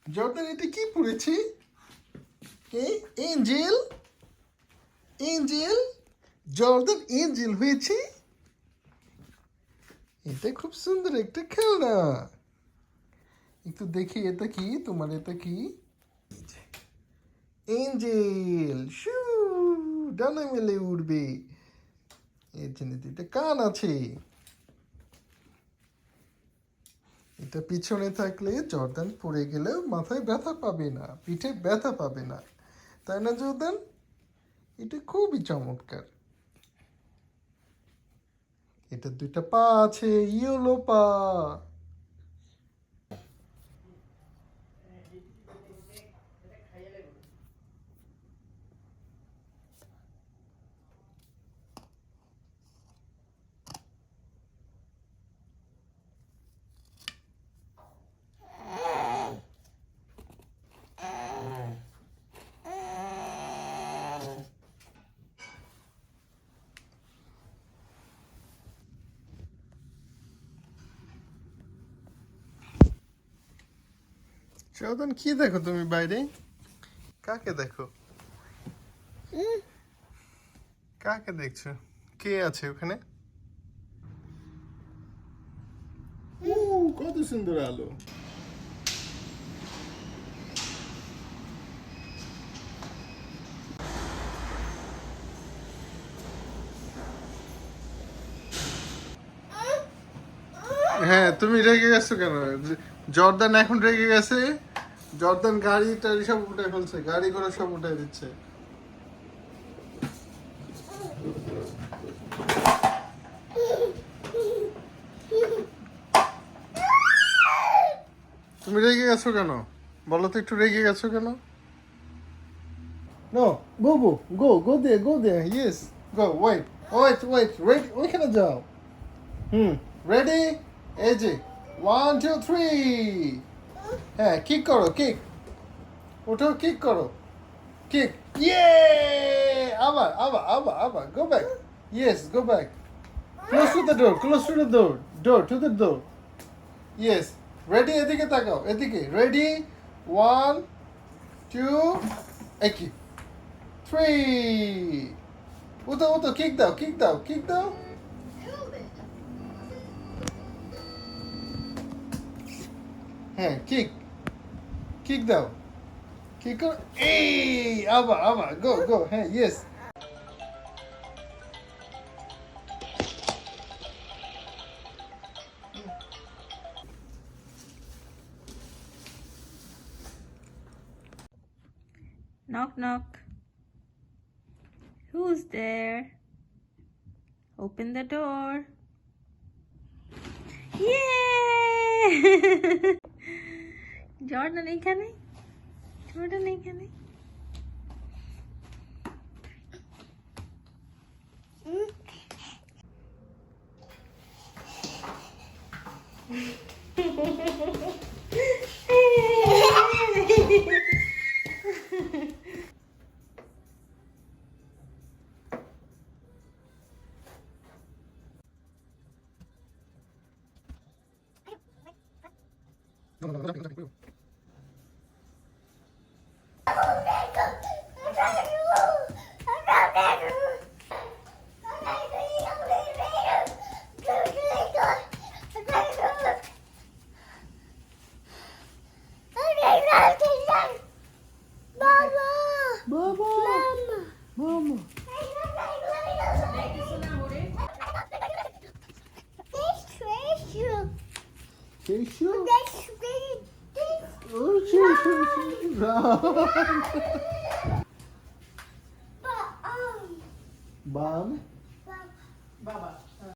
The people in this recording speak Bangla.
জর্দান এটা কি পড়েছি? এঞ্জেল, এঞ্জেল, জর্দান এঞ্জেল হয়েছে। এটা খুব সুন্দর একটা খেলনা। একটু দেখি এটা কি, তোমার এটা কি? এঞ্জেল শু, ডানা মেলে উড়বে। এর জন্য এটা কান আছে। এটা পিছনে থাকলে জর্দান পড়ে গেলেও মাথায় ব্যথা পাবে না, পিঠে ব্যথা পাবে না, তাই না জর্দান? এটা খুবই চমৎকার। এটা দুইটা পা আছে, ইয়েলো পা। জর্দান কি দেখো তুমি বাইরে? কাকে দেখো? কাকে দেখছো? কে আছে ওখানে? কত সুন্দর আলো। হ্যাঁ, তুমি রেগে গেছো কেন? জর্দান এখন রেগে গেছে। জর্দান গাড়ি টাড়ি সব উঠে ফেলছে, গাড়ি ঘোড়া সব উঠে দিচ্ছে। তুমি রেগে গেছো কেন? বলো তো, একটু রেগে গেছো কেন? নো, গো দে, ইয়েস, গো, ওয়েট, ওইখানে যাও। রেডি, এই যে 1 2 3। হ্যাঁ, কিক করো, কিক, ওঠো, কিক করো, কিক, ইয়ে, আবার, go back, yes, go back, close to the door, to the door, yes, ready, এদিকে তাকাও, এদিকে, রেডি, 1 2, একই, 3, উঠো, কিক দাও। হ্যাঁ, কিক দাও, কিক করো, এই, আবার, গো, হ্যাঁ, yes. Knock, knock. Who's there? Open the door. Yay! Jordan এখানে? Jordan এখানে? Mama. Tissue? Oh, tissue. Bam. Baba.